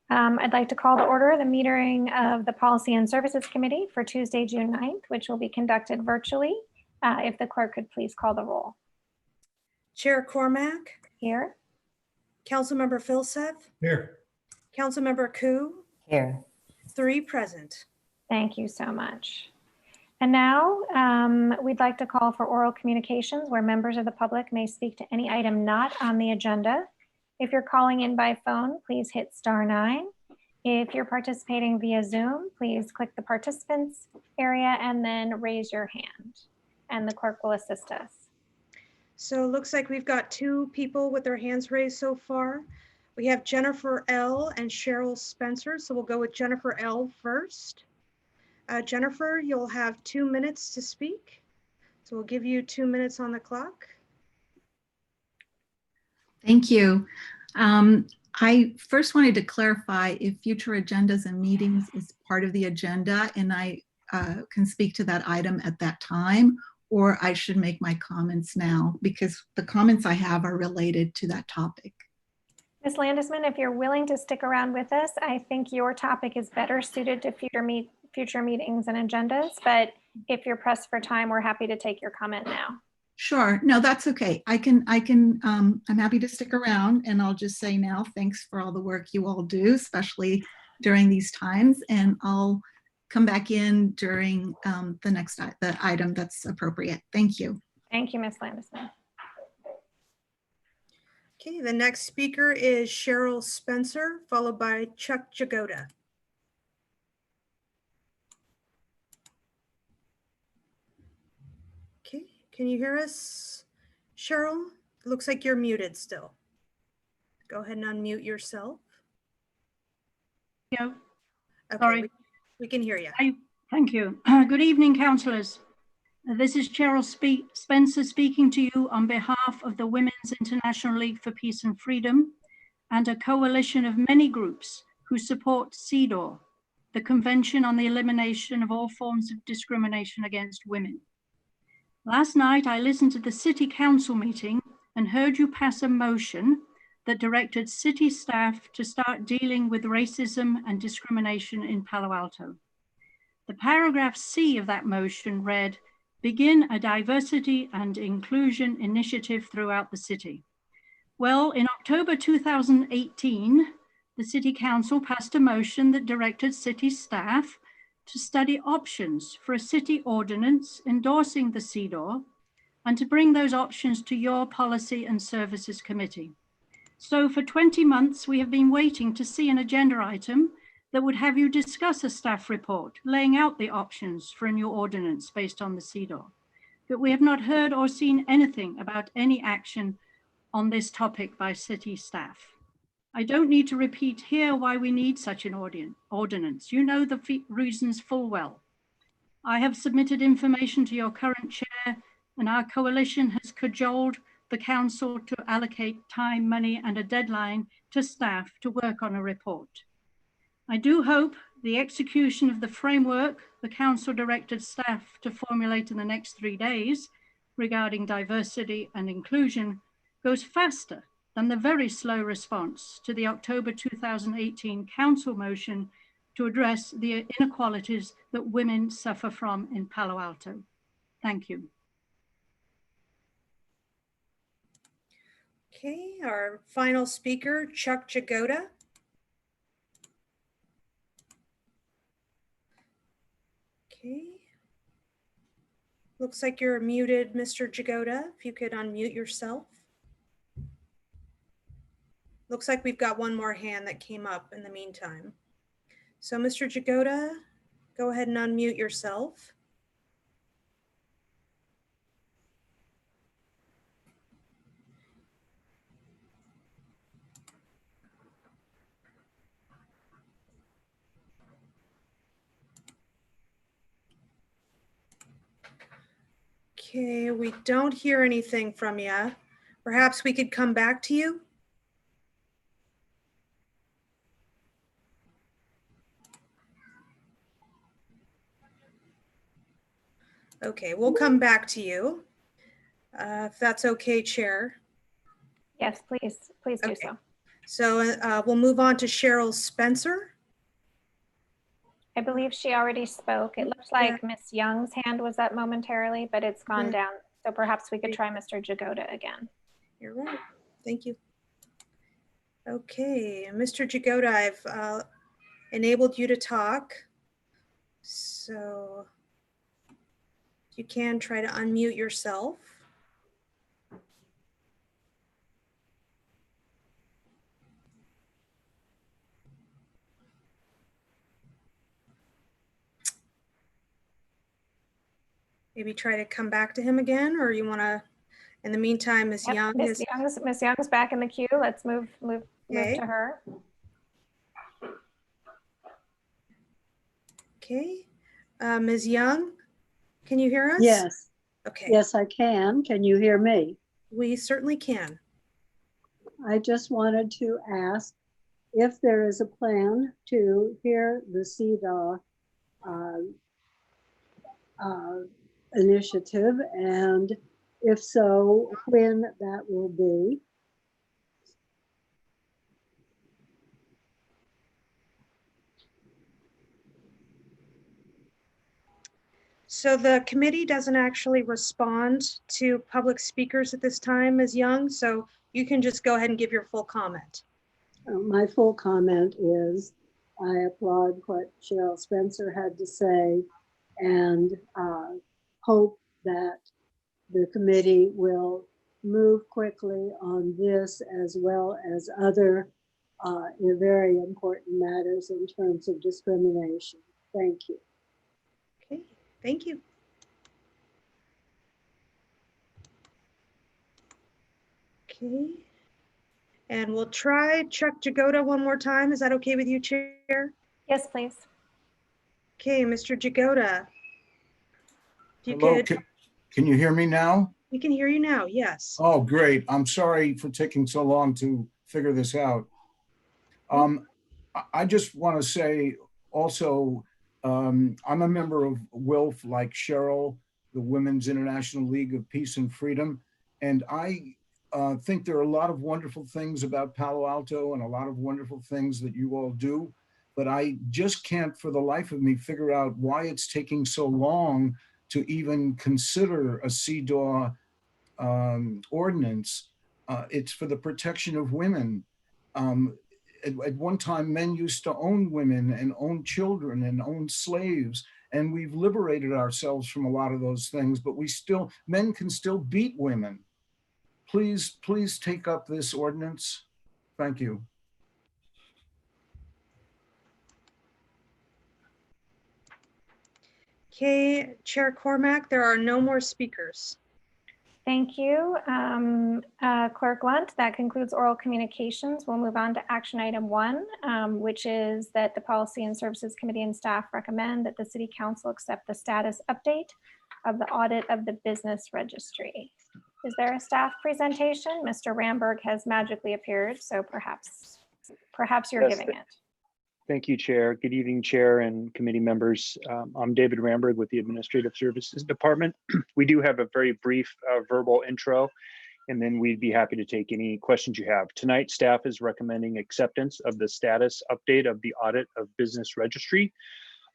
I'd like to call to order the meeting of the Policy and Services Committee for Tuesday, June 9th, which will be conducted virtually. If the clerk could please call the roll. Chair Cormack. Here. Councilmember Filseth. Here. Councilmember Koo. Here. 3 present. Thank you so much. And now we'd like to call for oral communications where members of the public may speak to any item not on the agenda. If you're calling in by phone, please hit *9. If you're participating via Zoom, please click the participants area and then raise your hand, and the clerk will assist us. So it looks like we've got 2 people with their hands raised so far. We have Jennifer L. and Cheryl Spencer. So we'll go with Jennifer L. first. Jennifer, you'll have 2 minutes to speak. So we'll give you 2 minutes on the clock. Thank you. I first wanted to clarify if future agendas and meetings is part of the agenda and I can speak to that item at that time, or I should make my comments now because the comments I have are related to that topic. Ms. Landesman, if you're willing to stick around with us, I think your topic is better suited to future meetings and agendas, but if you're pressed for time, we're happy to take your comment now. Sure. No, that's okay. I'm happy to stick around, and I'll just say now, thanks for all the work you all do, especially during these times. And I'll come back in during the item that's appropriate. Thank you. Thank you, Ms. Landesman. Okay, the next speaker is Cheryl Spencer, followed by Chuck Jagoda. Okay, can you hear us, Cheryl? Looks like you're muted still. Go ahead and unmute yourself. Yeah. Okay, Sorry. we can hear you. Thank you. Good evening, councillors. This is Cheryl Spencer speaking to you on behalf of the Women's International League for Peace and Freedom and a coalition of many groups who support CEDAW, the Convention on the Elimination of All Forms of Discrimination Against Women. Last night, I listened to the City Council meeting and heard you pass a motion that directed city staff to start dealing with racism and discrimination in Palo Alto. The paragraph C of that motion read, "Begin a diversity and inclusion initiative throughout the city." Well, in October 2018, the City Council passed a motion that directed city staff to study options for a city ordinance endorsing the CEDAW and to bring those options to your Policy and Services Committee. So for 20 months, we have been waiting to see an agenda item that would have you discuss a staff report laying out the options for a new ordinance based on the CEDAW. But we have not heard or seen anything about any action on this topic by city staff. I don't need to repeat here why we need such an ordinance. You know the reasons full well. I have submitted information to your current chair, and our coalition has cajoled the council to allocate time, money, and a deadline to staff to work on a report. I do hope the execution of the framework the council directed staff to formulate in the next 3 days regarding diversity and inclusion goes faster than the very slow response to the October 2018 council motion to address the inequalities that women suffer from in Palo Alto. Thank you. Okay, our final speaker, Chuck Jagoda. Okay. Looks like you're muted, Mr. Jagoda. If you could unmute yourself. Looks like we've got one more hand that came up in the meantime. So Mr. Jagoda, go ahead and unmute yourself. Okay, we don't hear anything from you. Perhaps we could come back to you. Okay, we'll come back to you. If that's okay, Chair. Yes, please do Okay. so. So we'll move on to Cheryl Spencer. I believe she already spoke. It looks like Miss Young's hand was up momentarily, but it's gone down. So perhaps we could try Mr. Jagoda again. You're right. Thank you. Okay, Mr. Jagoda, I've enabled you to talk. So you can try to unmute yourself. Maybe try to come back to him again, or you want to, in the meantime, Ms. Yep, Young is, Miss Young's back in the queue. Let's move Okay. to her. okay. Ms. Young, can you hear us? Yes, Okay, yes, I can. Can you hear me? we certainly can. I just wanted to ask if there is a plan to hear the CEDAW initiative, and if so, when that will be. So the committee doesn't actually respond to public speakers at this time, Ms. Young, so you can just go ahead and give your full comment. My full comment is I applaud what Cheryl Spencer had to say and hope that the committee will move quickly on this as well as other very important matters in terms of discrimination. Thank you. Okay, thank you. Okay. And we'll try Chuck Jagoda one more time. Is that okay with you, Chair? Yes, please. Okay, Mr. Jagoda. If you Hello, could, can you hear me now? we can hear you now, yes. Oh, great. I'm sorry for taking so long to figure this out. I just want to say also, I'm a member of WILF like Cheryl, the Women's International League of Peace and Freedom. And I think there are a lot of wonderful things about Palo Alto and a lot of wonderful things that you all do. But I just can't for the life of me figure out why it's taking so long to even consider a CEDAW ordinance. It's for the protection of women. At one time, men used to own women and own children and own slaves, and we've liberated ourselves from a lot of those things, but men can still beat women. Please take up this ordinance. Thank you. Okay, Chair Cormack, there are no more speakers. Thank you, Clerk Lunt. That concludes oral communications. We'll move on to action item 1, which is that the Policy and Services Committee and staff recommend that the City Council accept the status update of the audit of the business registry. Is there a staff presentation? Mr. Ramberg has magically appeared, so perhaps you're Yes, giving it. Thank you, Chair. Good evening, Chair and committee members. I'm David Ramberg with the Administrative Services Department. We do have a very brief verbal intro, and then we'd be happy to take any questions you have. Tonight, staff is recommending acceptance of the status update of the audit of business registry.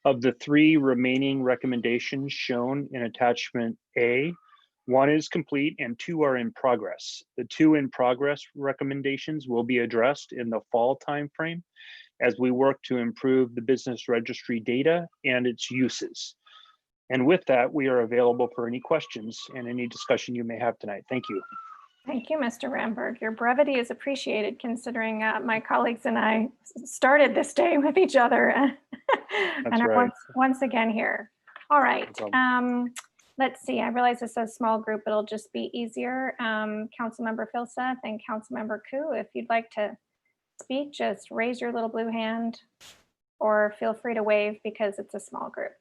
Of the 3 remaining recommendations shown in attachment A, 1 is complete and 2 are in progress. The 2 in progress recommendations will be addressed in the fall timeframe as we work to improve the business registry data and its uses. And with that, we are available for any questions and any discussion you may have tonight. Thank you. Thank you, Mr. Ramberg. Your brevity is appreciated considering my colleagues and I started this day with each other and are right. once again here. All right. No Let's see. I realize it's a small group. It'll just be easier. Councilmember Filsa and Councilmember Koo, if you'd like to speak, just raise your little blue hand or feel free to wave because it's a small group.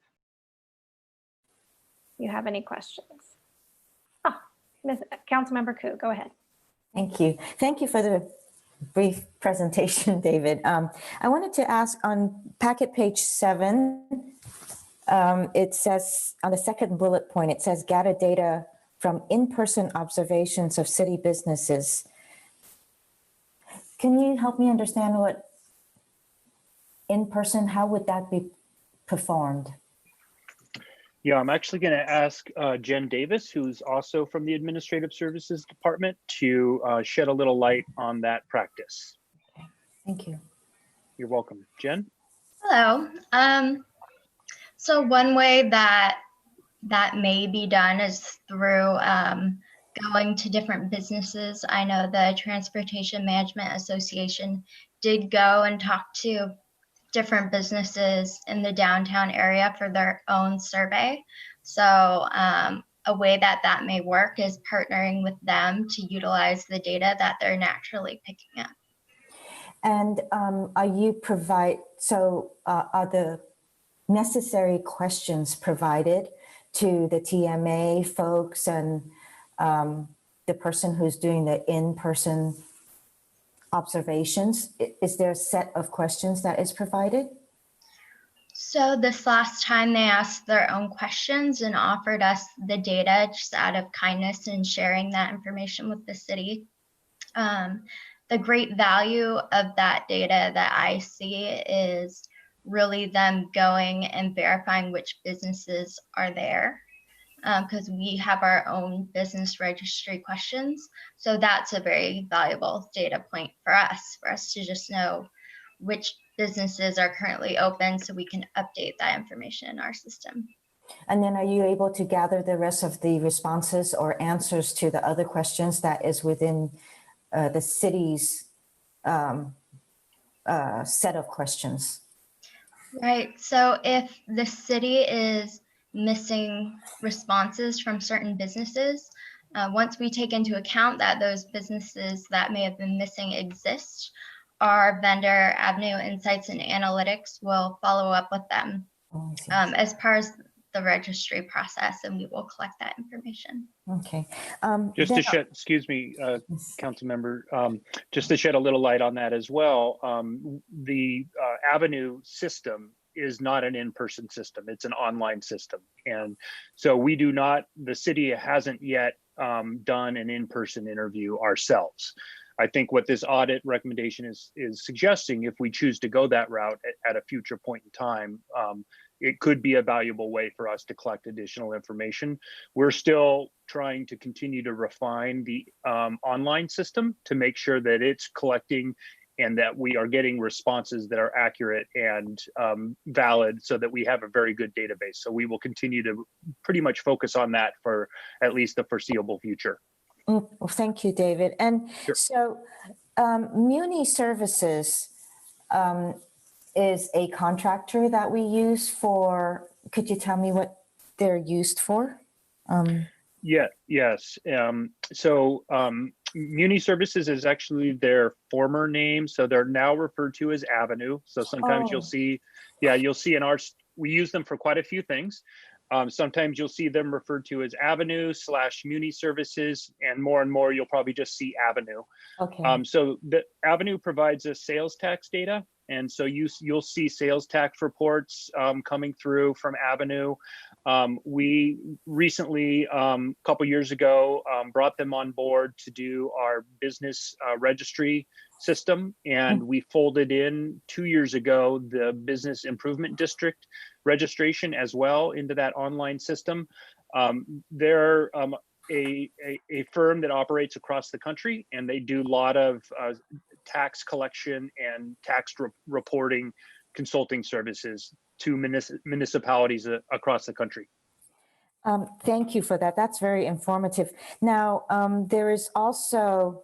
You have any questions? Councilmember Koo, go ahead. Thank you. Thank you for the brief presentation, David. I wanted to ask on packet page 7, it says on the second bullet point, it says gather data from in-person observations of city businesses. Can you help me understand what in person, how would that be performed? Yeah, I'm actually going to ask Jen Davis, who's also from the Administrative Services Department, to shed a little light on that practice. Thank you. You're welcome. Jen? Hello. So one way that may be done is through going to different businesses. I know the Transportation Management Association did go and talk to different businesses in the downtown area for their own survey. So a way that may work is partnering with them to utilize the data that they're naturally picking up. And are the necessary questions provided to the TMA folks and the person who's doing the in-person observations? Is there a set of questions that is provided? So this last time they asked their own questions and offered us the data just out of kindness and sharing that information with the city. The great value of that data that I see is really them going and verifying which businesses are there, because we have our own business registry questions. So that's a very valuable data point for us to just know which businesses are currently open so we can update that information in our system. And then are you able to gather the rest of the responses or answers to the other questions that is within the city's set of questions? Right. So if the city is missing responses from certain businesses, once we take into account that those businesses that may have been missing exist, our vendor Avenue Insights and Analytics will follow up with them as part of the registry process, and we will collect that information. Okay. Just to shed, excuse me, council member, just to shed a little light on that as well. The Avenue system is not an in-person system, it's an online system. And so we do not, the city hasn't yet done an in-person interview ourselves. I think what this audit recommendation is suggesting, if we choose to go that route at a future point in time, it could be a valuable way for us to collect additional information. We're still trying to continue to refine the online system to make sure that it's collecting and that we are getting responses that are accurate and valid so that we have a very good database. So we will continue to pretty much focus on that for at least the foreseeable future. Well, thank you, David. And Sure. So Muni Services is a contractor that we use for, could you tell me what they're used for? Yes. Muni Services is actually their former name. So they're now referred to as Avenue. So sometimes you'll see, you'll see in our, we use them for quite a few things. Sometimes you'll see them referred to as Avenue / Muni Services, and more you'll probably just see Avenue. Okay. So the Avenue provides us sales tax data. And so you'll see sales tax reports coming through from Avenue. We recently, a couple years ago, brought them on board to do our business registry system. And we folded in 2 years ago the Business Improvement District registration as well into that online system. They're a firm that operates across the country, and they do a lot of tax collection and tax reporting consulting services to municipalities across the country. Thank you for that. That's very informative. Now, there is also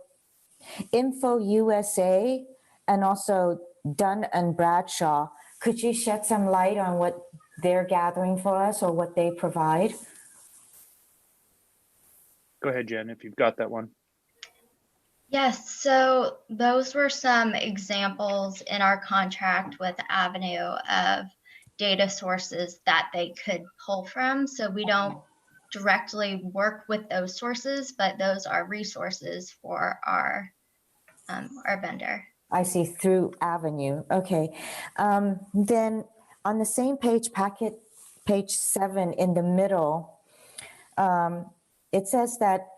Info USA and also Dun and Bradshaw. Could you shed some light on what they're gathering for us or what they provide? Go ahead, Jen, if you've got that one. Yes, so those were some examples in our contract with Avenue of data sources that they could pull from. So we don't directly work with those sources, but those are resources for our vendor. I see, through Avenue. Okay. Then on the same page, page 7 in the middle, it says that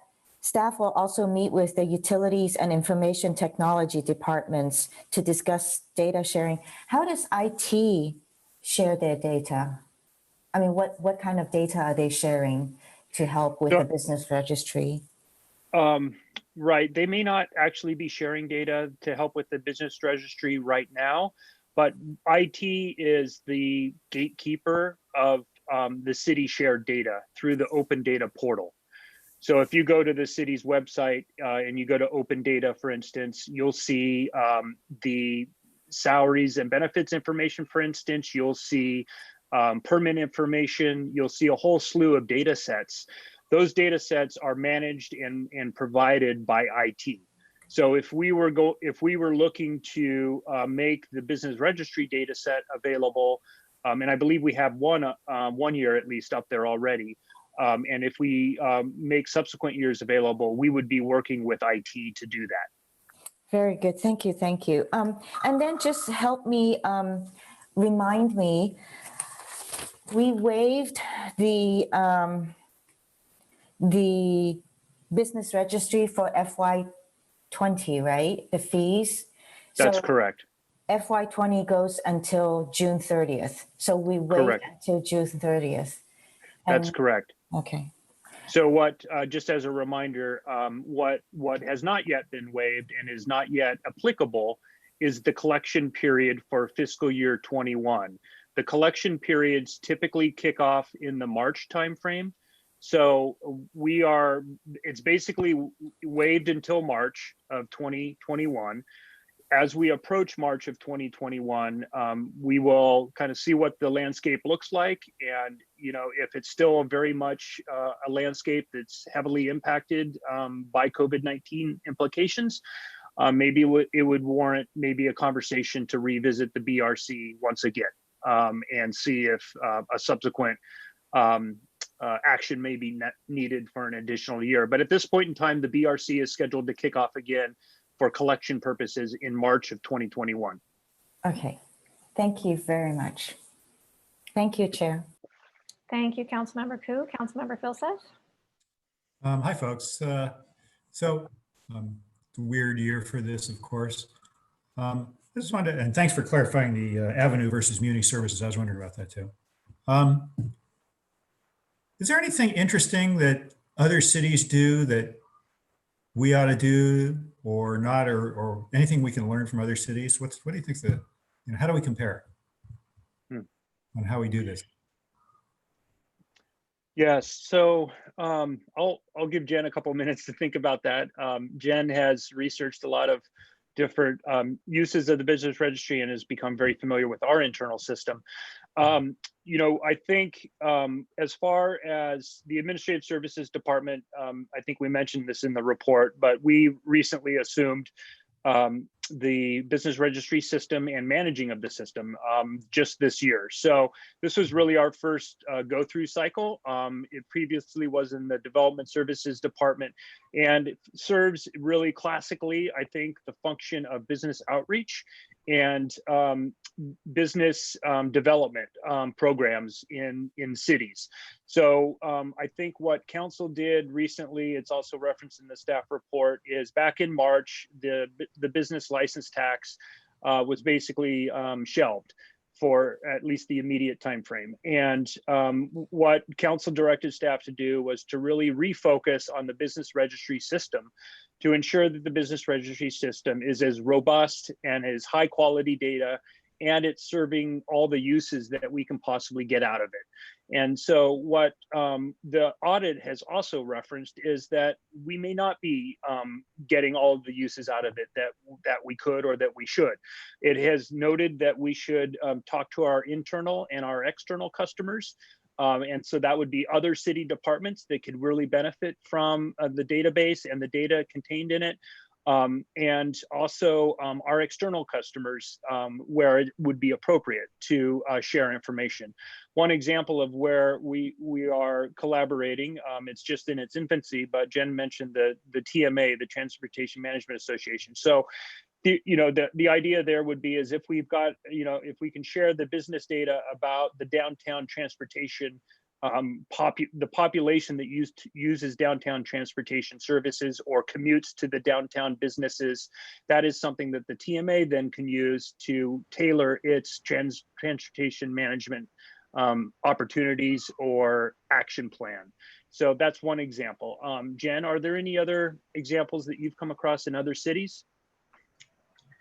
Staff will also meet with the utilities and information technology departments to discuss data sharing. How does IT share their data? I mean, what kind of data are they sharing to help with the business registry? Right, they may not actually be sharing data to help with the business registry right now, but IT is the gatekeeper of the city shared data through the open data portal. So if you go to the city's website and you go to open data, for instance, you'll see the salaries and benefits information, for instance, you'll see permit information, you'll see a whole slew of data sets. Those data sets are managed and provided by IT. So if we were looking to make the business registry data set available, and I believe we have one year at least up there already, and if we make subsequent years available, we would be working with IT to do that. Very good. Thank you. Thank you. And then just help me, remind me, we waived the business registry for FY20, right? The fees. That's correct. FY20 goes until June 30th. So we wait until June 30th. That's correct. Okay. So what, just as a reminder, what has not yet been waived and is not yet applicable is the collection period for fiscal year 21. The collection periods typically kick off in the March timeframe. So it's basically waived until March of 2021. As we approach March of 2021, we will kind of see what the landscape looks like. And, if it's still very much a landscape that's heavily impacted by COVID-19 implications, maybe it would warrant maybe a conversation to revisit the BRC once again and see if a subsequent action may be needed for an additional year. But at this point in time, the BRC is scheduled to kick off again for collection purposes in March of 2021. Okay, thank you very much. Thank you, Chair. Thank you, Councilmember Koo. Councilmember Filsath. Hi, folks. It's a weird year for this, of course. I just wanted to, and thanks for clarifying the Avenue versus Muni services. I was wondering about that too. Is there anything interesting that other cities do that we ought to do or not, or anything we can learn from other cities? What do you think how do we compare on how we do this? Yes, so I'll give Jen a couple minutes to think about that. Jen has researched a lot of different uses of the business registry and has become very familiar with our internal system. I think as far as the Administrative Services Department, I think we mentioned this in the report, but we recently assumed the business registry system and managing of the system just this year. So this was really our first go-through cycle. It previously was in the Development Services Department, and it serves really classically, I think, the function of business outreach and business development programs in cities. So I think what council did recently, it's also referenced in the staff report, is back in March, the business license tax was basically shelved for at least the immediate time frame. And what council directed staff to do was to really refocus on the business registry system to ensure that the business registry system is as robust and as high quality data, and it's serving all the uses that we can possibly get out of it. And so what the audit has also referenced is that we may not be getting all of the uses out of it that we could or that we should. It has noted that we should talk to our internal and our external customers. And so that would be other city departments that could really benefit from the database and the data contained in it. And also our external customers where it would be appropriate to share information. One example of where we are collaborating, it's just in its infancy, but Jen mentioned the TMA, the Transportation Management Association. So the idea there would be is if we've got, if we can share the business data about the downtown transportation the population that uses downtown transportation services or commutes to the downtown businesses. That is something that the TMA then can use to tailor its transportation management opportunities or action plan. So that's one example. Jen, are there any other examples that you've come across in other cities?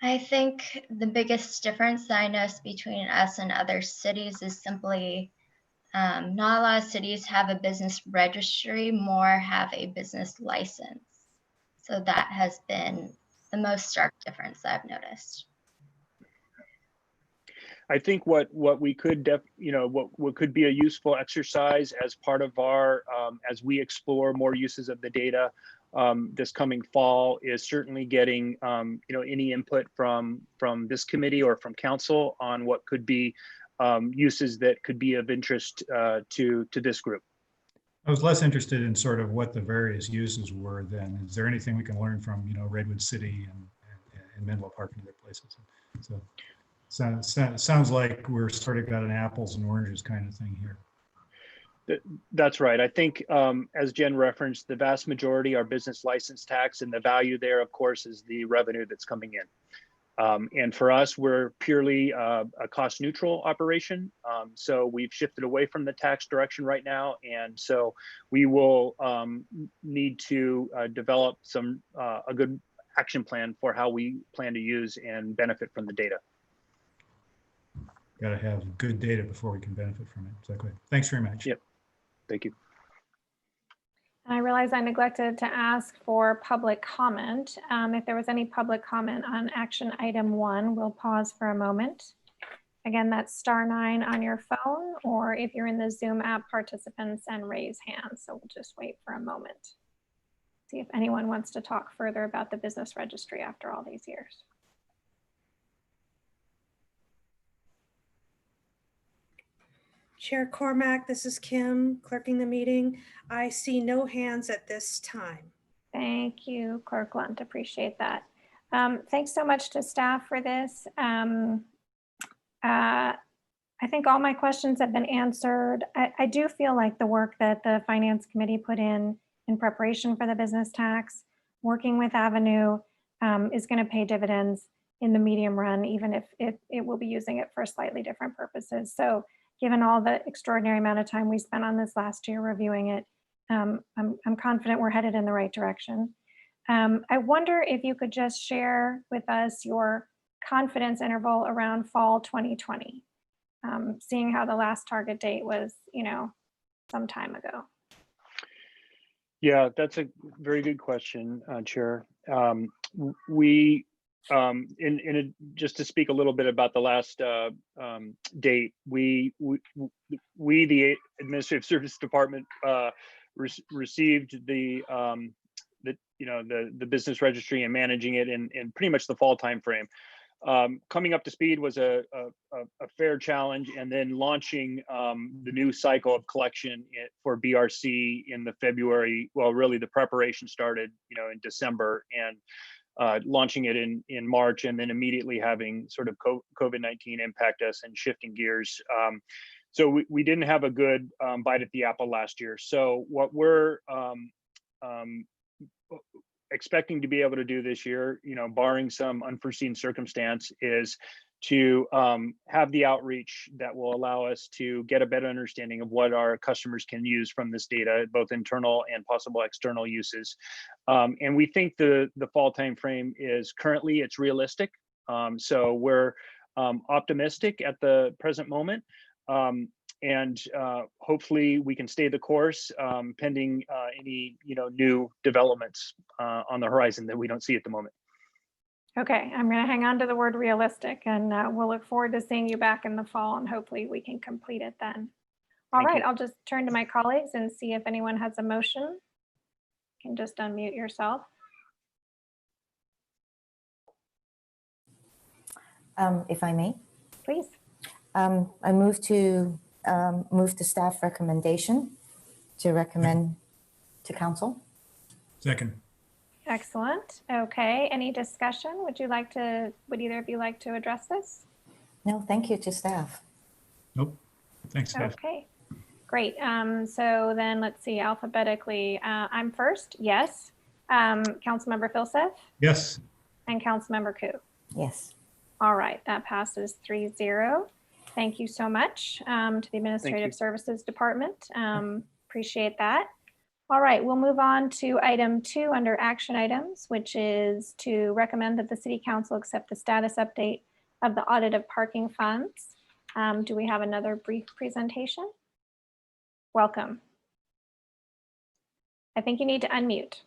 I think the biggest difference that I noticed between us and other cities is simply not a lot of cities have a business registry, more have a business license. So that has been the most stark difference that I've noticed. I think what we could what could be a useful exercise as part of our as we explore more uses of the data this coming fall is certainly getting any input from this committee or from council on what could be uses that could be of interest to this group. I was less interested in sort of what the various uses were then. Is there anything we can learn from, Redwood City and Menlo Park and other places? So sounds like we're sort of got an apples and oranges kind of thing here. That's right. I think as Jen referenced, the vast majority are business license tax, and the value there, of course, is the revenue that's coming in. And for us, we're purely a cost neutral operation. So we've shifted away from the tax direction right now. And so we will need to develop a good action plan for how we plan to use and benefit from the data. Got to have good data before we can benefit from it. Exactly. Thanks very much. Yep. Thank you. I realize I neglected to ask for public comment. If there was any public comment on action item 1, we'll pause for a moment. Again, that's *9 on your phone, or if you're in the Zoom app, participants and raise hands. So we'll just wait for a moment. See if anyone wants to talk further about the business registry after all these years. Chair Cormack, this is Kim, clerking the meeting. I see no hands at this time. Thank you, Clerk Lunt. Appreciate that. Thanks so much to staff for this. I think all my questions have been answered. I do feel like the work that the Finance Committee put in preparation for the business tax, working with Avenue, is going to pay dividends in the medium run, even if it will be using it for slightly different purposes. So given all the extraordinary amount of time we spent on this last year reviewing it, I'm confident we're headed in the right direction. I wonder if you could just share with us your confidence interval around fall 2020, seeing how the last target date was, some time ago. Yeah, that's a very good question, Chair. Just to speak a little bit about the last date, we the Administrative Service Department received the business registry and managing it in pretty much the fall timeframe. Coming up to speed was a fair challenge, and then launching the new cycle of collection for BRC in the February. Well, really the preparation started, in December, and launching it in March, and then immediately having sort of COVID-19 impact us and shifting gears. So we didn't have a good bite at the apple last year. So what we're expecting to be able to do this year, barring some unforeseen circumstance, is to have the outreach that will allow us to get a better understanding of what our customers can use from this data, both internal and possible external uses. And we think the fall timeframe is currently, it's realistic. So we're optimistic at the present moment. And hopefully we can stay the course pending any new developments on the horizon that we don't see at the moment. Okay, I'm going to hang on to the word realistic, and we'll look forward to seeing you back in the fall, and hopefully we can complete it then. All right, I'll just turn to my colleagues and see if anyone has a motion. You can just unmute yourself. If I may. Please. I move to staff recommendation to recommend to council. Second. Excellent. Okay, any discussion? Would either of you like to address this? No, thank you to staff. Nope. Thanks, staff. Okay. Great. So then let's see alphabetically. I'm first. Yes. Councilmember Filseth Yes. and Councilmember Ku. Yes. All right, that passes 3-0. Thank you so much to the Administrative Services Department. Appreciate that. All right, we'll move on to item 2 under action items, which is to recommend that the City Council accept the status update of the audit of parking funds. Do we have another brief presentation? Welcome. I think you need to unmute.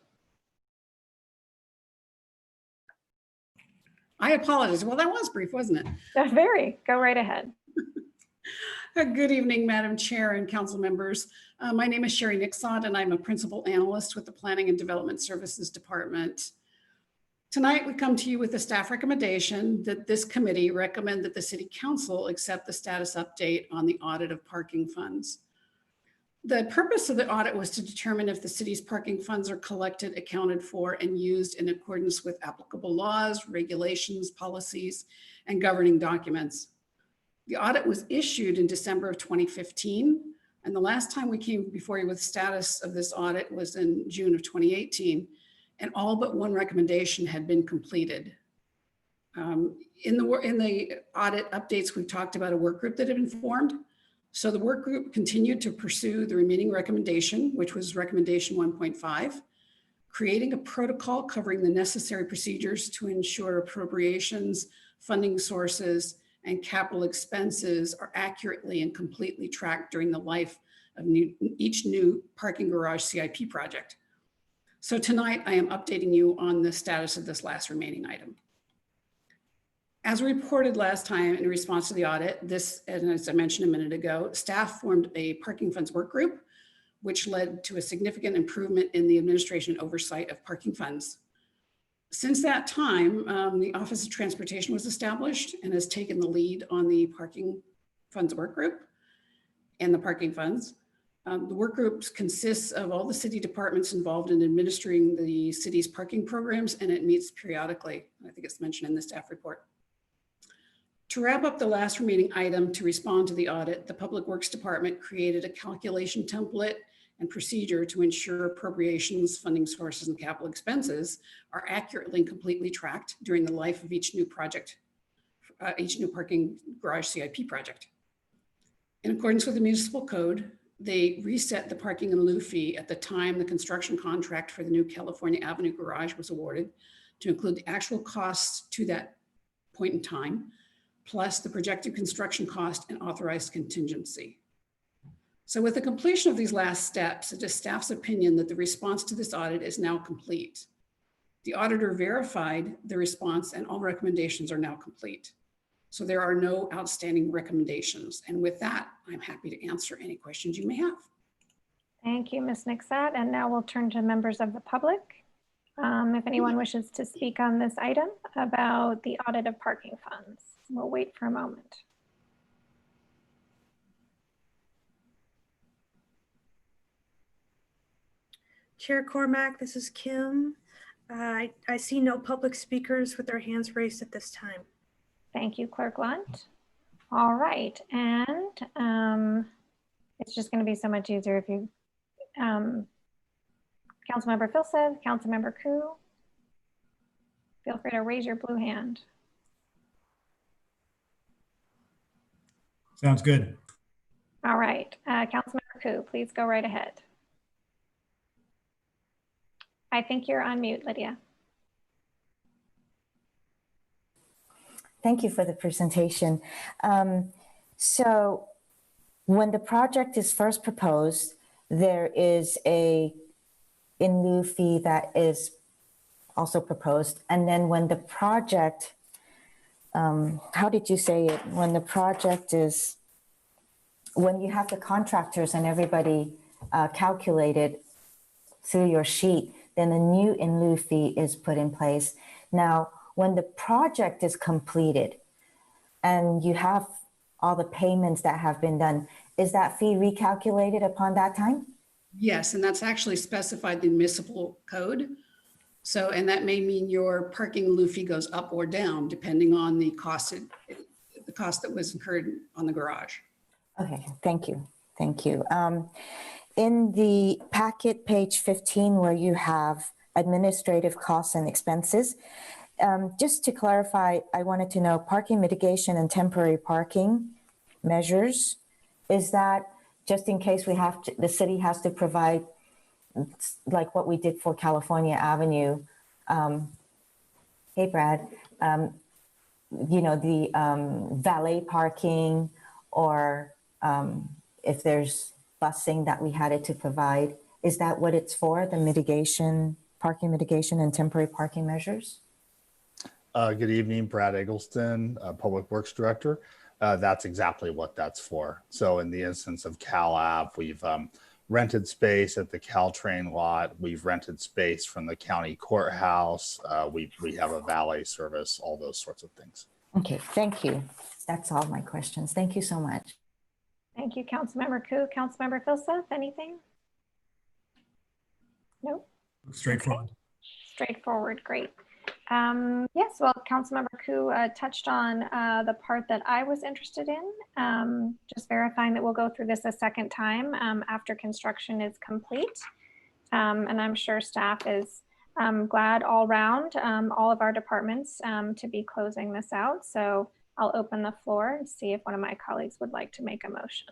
I apologize. Well, that was brief, wasn't it? Very. Go right ahead. Good evening, Madam Chair and council members. My name is Sherry Nixon, and I'm a principal analyst with the Planning and Development Services Department. Tonight, we come to you with a staff recommendation that this committee recommend that the City Council accept the status update on the audit of parking funds. The purpose of the audit was to determine if the city's parking funds are collected, accounted for, and used in accordance with applicable laws, regulations, policies, and governing documents. The audit was issued in December of 2015, and the last time we came before you with status of this audit was in June of 2018, and all but one recommendation had been completed. In the audit updates, we've talked about a work group that had been formed. So the work group continued to pursue the remaining recommendation, which was recommendation 1.5, creating a protocol covering the necessary procedures to ensure appropriations, funding sources, and capital expenses are accurately and completely tracked during the life of each new parking garage CIP project. So tonight I am updating you on the status of this last remaining item. As reported last time in response to the audit, and as I mentioned a minute ago, staff formed a parking funds work group, which led to a significant improvement in the administration oversight of parking funds. Since that time, the Office of Transportation was established and has taken the lead on the parking funds work group and the parking funds. The work group consists of all the city departments involved in administering the city's parking programs, and it meets periodically. I think it's mentioned in the staff report. To wrap up the last remaining item to respond to the audit, the Public Works Department created a calculation template and procedure to ensure appropriations, funding sources, and capital expenses are accurately and completely tracked during the life of each new project, each new parking garage CIP project. In accordance with the municipal code, they reset the parking in lieu fee at the time the construction contract for the new California Avenue garage was awarded to include the actual costs to that point in time, plus the projected construction cost and authorized contingency. So with the completion of these last steps, it is staff's opinion that the response to this audit is now complete. The auditor verified the response and all recommendations are now complete. So there are no outstanding recommendations. And with that, I'm happy to answer any questions you may have. Thank you, Ms. Nixat. And now we'll turn to members of the public. If anyone wishes to speak on this item about the audit of parking funds, we'll wait for a moment. Chair Cormack, this is Kim. I see no public speakers with their hands raised at this time. Thank you, Clerk Lunt. All right, and it's just going to be so much easier if you, Councilmember Filseth, Councilmember Ku, feel free to raise your blue hand. Sounds good. All right, Councilmember Ku, please go right ahead. I think you're on mute, Lydia. Thank you for the presentation. So when the project is first proposed, there is a in lieu fee that is also proposed. And then when the project, how did you say it? When the project is, when you have the contractors and everybody calculated through your sheet, then a new in lieu fee is put in place. Now, when the project is completed and you have all the payments that have been done, is that fee recalculated upon that time? Yes, and that's actually specified in the municipal code. So, and that may mean your parking in lieu fee goes up or down depending on the cost that was incurred on the garage. Okay, thank you. Thank you. In the packet, page 15, where you have administrative costs and expenses, just to clarify, I wanted to know parking mitigation and temporary parking measures. Is that just in case we have to, the city has to provide, like what we did for California Avenue? Hey, Brad, you know, the valet parking, or if there's busing that we had to provide. Is that what it's for, the mitigation, parking mitigation and temporary parking measures? Good evening, Brad Eggleston, Public Works Director. That's exactly what that's for. So in the instance of Cal Ave, we've rented space at the Caltrain lot. We've rented space from the county courthouse. We have a valet service, all those sorts of things. Okay, thank you. That's all my questions. Thank you so much. Thank you, Councilmember Koo. Councilmember Filsath, anything? Nope. Straightforward. Okay. Straightforward, great. Yes, well, Councilmember Koo touched on the part that I was interested in, just verifying that we'll go through this a second time after construction is complete. And I'm sure staff is glad all round, all of our departments to be closing this out. So I'll open the floor and see if one of my colleagues would like to make a motion.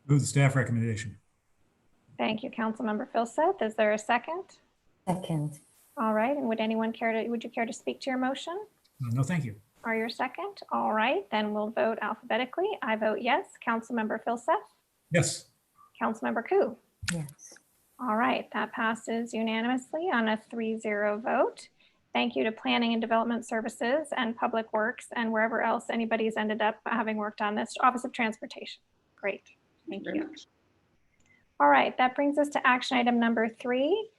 Move the staff recommendation. Thank you, Councilmember Filsath. Is there a second? Second. All right, and would anyone would you care to speak to your motion? No, thank you. Or your second? All right, then we'll vote alphabetically. I vote yes. Councilmember Filsath? Yes. Councilmember Koo? Yes. All right, that passes unanimously on a 3-0 vote. Thank you to Planning and Development Services and Public Works and wherever else anybody's ended up having worked on this. Office of Transportation. Great, thank you. All right, that brings us to action item number 3,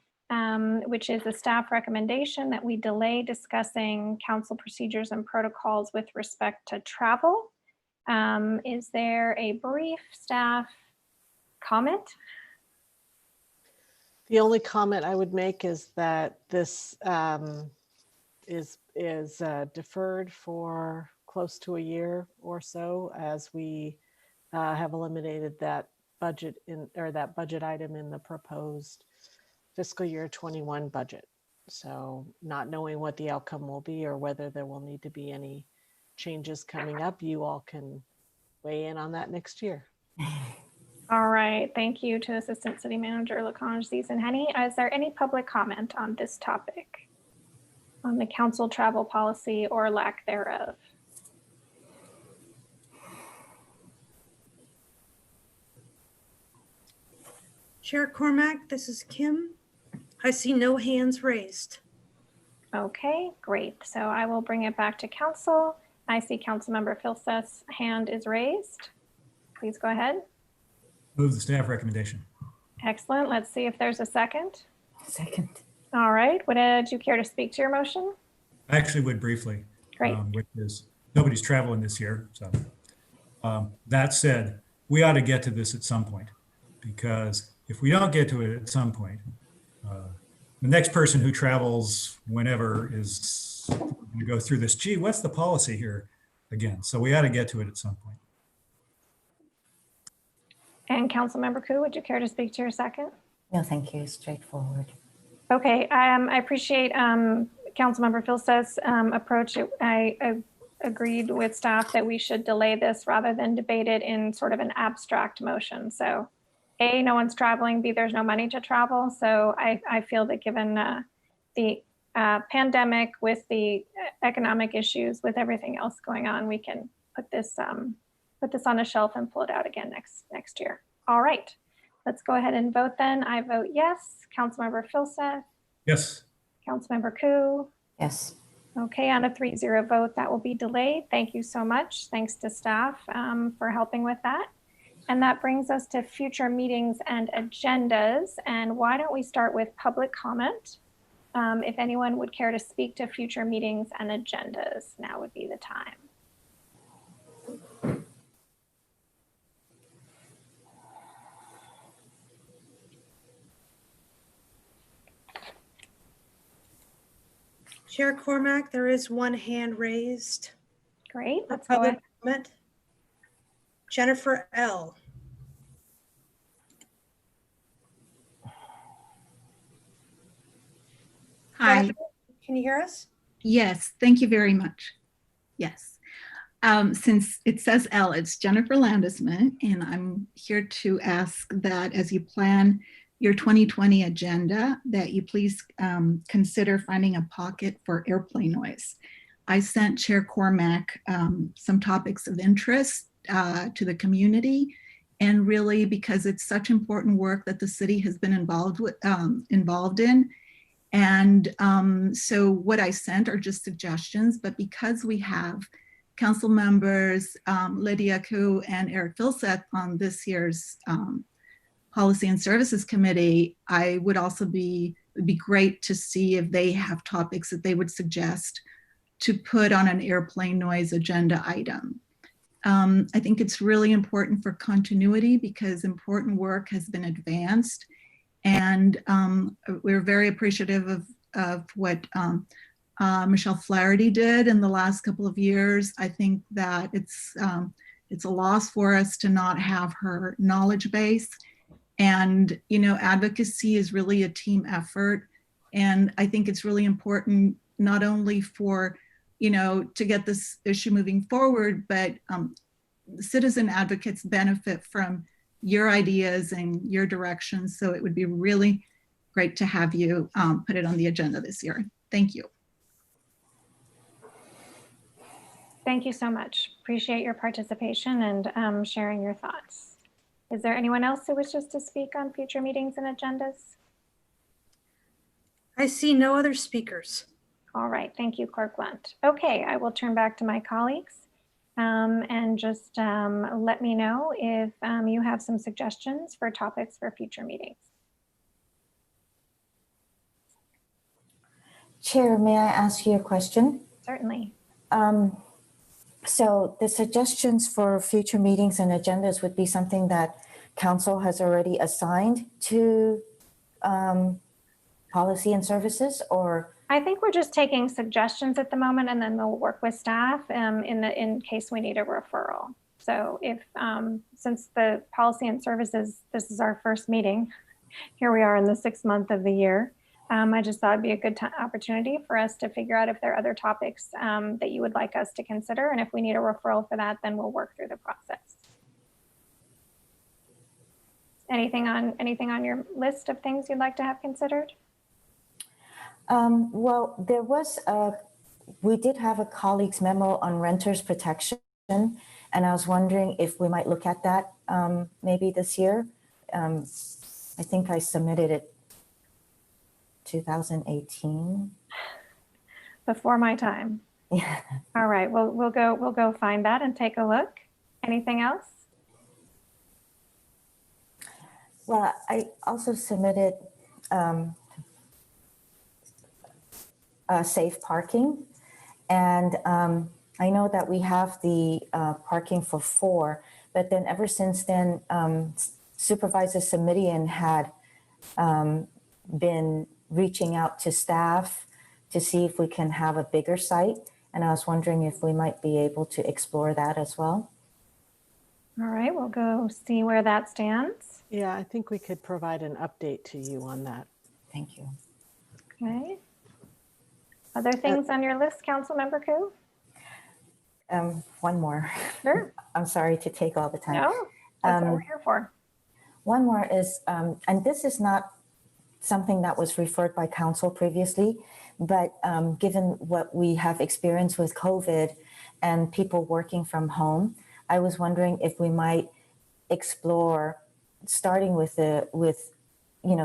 which is a staff recommendation that we delay discussing council procedures and protocols with respect to travel. Is there a brief staff comment? The only comment I would make is that this is deferred for close to a year or so, as we have eliminated that budget that budget item in the proposed fiscal year 21 budget. So not knowing what the outcome will be or whether there will need to be any changes coming up, you all can weigh in on that next year. All right, thank you to Assistant City Manager Laconge Ziesen-Henny. Is there any public comment on this topic, on the council travel policy or lack thereof? Chair Cormack, this is Kim. I see no hands raised. Okay, great. So I will bring it back to council. I see Councilmember Filsath's hand is raised. Please go ahead. Move the staff recommendation. Excellent. Let's see if there's a second. Second. All right. Would you care to speak to your motion? I actually would briefly. Great. Which is, nobody's traveling this year. So that said, we ought to get to this at some point, because if we don't get to it at some point, the next person who travels whenever is going to go through this. Gee, what's the policy here again? So we ought to get to it at some point. And Councilmember Koo, would you care to speak to your second? No, thank you. Straightforward. Okay, I appreciate Councilmember Filsath's approach. I agreed with staff that we should delay this rather than debate it in sort of an abstract motion. So A, no one's traveling, B, there's no money to travel. So I feel that given the pandemic, with the economic issues, with everything else going on, we can put this on a shelf and pull it out again next year. All right, let's go ahead and vote then. I vote yes. Councilmember Filsath? Yes. Councilmember Koo? Yes. Okay, on a 3-0 vote, that will be delayed. Thank you so much. Thanks to staff for helping with that. And that brings us to future meetings and agendas. And why don't we start with public comment? If anyone would care to speak to future meetings and agendas, now would be the time. Chair Cormack, there is one hand raised. Great, For let's go public ahead. comment. Jennifer L. Hi. Jennifer, can you hear us? Yes, thank you very much. Yes. Since it says L, it's Jennifer Landesman, and I'm here to ask that as you plan your 2020 agenda, that you please consider finding a pocket for airplane noise. I sent Chair Cormack some topics of interest to the community, and really because it's such important work that the city has been involved in. And so what I sent are just suggestions, but because we have council members Lydia Koo and Eric Vilsack on this year's Policy and Services Committee, I would also it'd be great to see if they have topics that they would suggest to put on an airplane noise agenda item. I think it's really important for continuity because important work has been advanced, and we're very appreciative of what Michelle Flaherty did in the last couple of years. I think that it's a loss for us to not have her knowledge base. And, you know, advocacy is really a team effort. And I think it's really important not only for, you know, to get this issue moving forward, but citizen advocates benefit from your ideas and your directions. So it would be really great to have you put it on the agenda this year. Thank you. Thank you so much. Appreciate your participation and sharing your thoughts. Is there anyone else who wishes to speak on future meetings and agendas? I see no other speakers. All right, thank you, Clerk Blunt. Okay, I will turn back to my colleagues and just let me know if you have some suggestions for topics for future meetings. Chair, may I ask you a question? Certainly. So the suggestions for future meetings and agendas would be something that council has already assigned to Policy and Services, or? I think we're just taking suggestions at the moment, and then we'll work with staff in case we need a referral. So if since the Policy and Services, this is our first meeting, here we are in the 6th month of the year. I just thought it'd be a good opportunity for us to figure out if there are other topics that you would like us to consider. And if we need a referral for that, then we'll work through the process. Anything on your list of things you'd like to have considered? Well, there was we did have a colleague's memo on renters protection, and I was wondering if we might look at that maybe this year. I think I submitted it 2018. Before my time. Yeah. All right, well, we'll go find that and take a look. Anything else? Well, I also submitted safe parking, and I know that we have the parking for 4, but then ever since then, Supervisor Samidian had been reaching out to staff to see if we can have a bigger site. And I was wondering if we might be able to explore that as well. All right, we'll go see where that stands. Yeah, I think we could provide an update to you on that. Thank you. Okay. Other things on your list, Councilmember Koo? One more. Sure. I'm sorry to take all the time. No, that's what we're here for. One more is, and this is not something that was referred by council previously, but given what we have experienced with COVID and people working from home, I was wondering if we might explore, starting with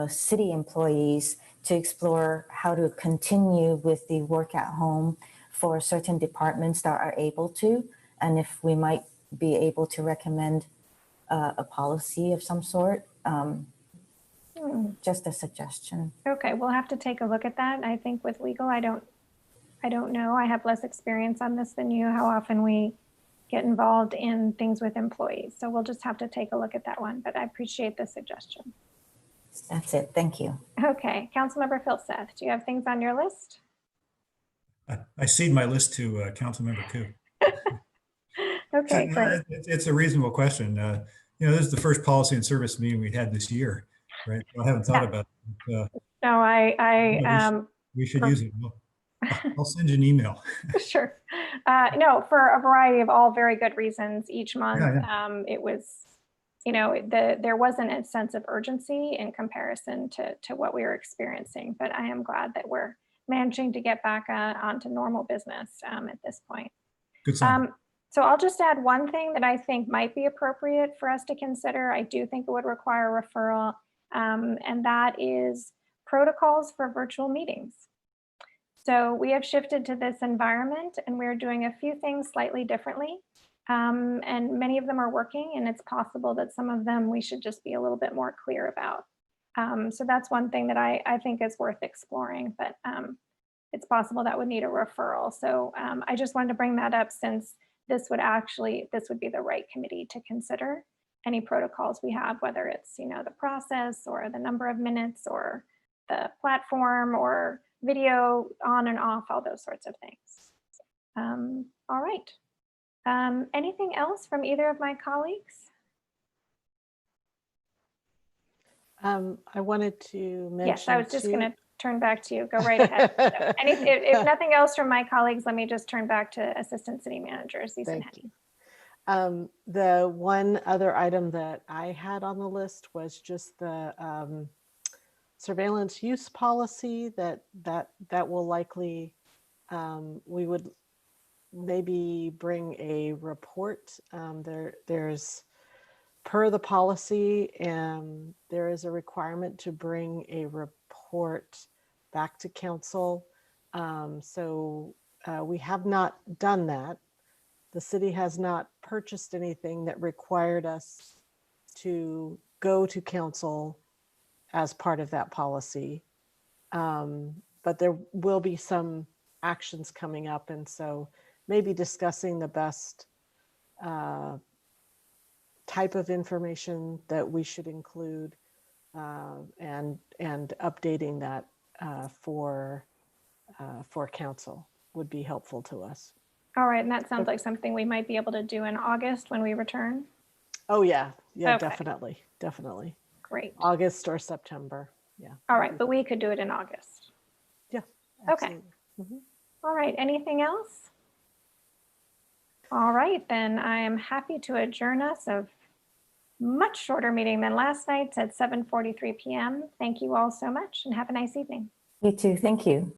city employees, to explore how to continue with the work at home for certain departments that are able to, and if we might be able to recommend a policy of some sort. Just a suggestion. Okay, we'll have to take a look at that. I think with legal, I don't know. I have less experience on this than you, how often we get involved in things with employees. So we'll just have to take a look at that one, but I appreciate the suggestion. That's it. Thank you. Okay, Councilmember Filseth, do you have things on your list? I cede my list to Councilmember Koo. Okay, great. It's a reasonable question. This is the first policy and service meeting we had this year, right? I haven't thought about it. No, I We should use it. I'll send you an email. Sure. No, for a variety of all very good reasons each month. Yeah, It was, there wasn't a sense of urgency in comparison to what we were experiencing, but I am glad that we're managing to get back onto normal business at this point. good sign. So I'll just add one thing that I think might be appropriate for us to consider. I do think it would require a referral, and that is protocols for virtual meetings. So we have shifted to this environment and we're doing a few things slightly differently. And many of them are working, and it's possible that some of them we should just be a little bit more clear about. So that's one thing that I think is worth exploring, but it's possible that would need a referral. So I just wanted to bring that up since this would be the right committee to consider any protocols we have, whether it's, the process or the number of minutes or the platform or video on and off, all those sorts of things. All right. Anything else from either of my colleagues? I wanted to mention. Yes, I was just going to turn back to you. Go right ahead. So if nothing else from my colleagues, let me just turn back to Assistant City Manager Susan Henny. The one other item that I had on the list was just the surveillance use policy that will likely, we would maybe bring a report. There's per the policy, and there is a requirement to bring a report back to council. So we have not done that. The city has not purchased anything that required us to go to council as part of that policy. But there will be some actions coming up. And so maybe discussing the best type of information that we should include and updating that for council would be helpful to us. All right, and that sounds like something we might be able to do in August when we return. Oh yeah, okay. Definitely. Great. August or September, yeah. All right, but we could do it in August. Yeah. Absolutely. Okay. All right, anything else? All right, then I am happy to adjourn us. A much shorter meeting than last night's at 7:43 p.m. Thank you all so much and have a nice evening. You too, thank you.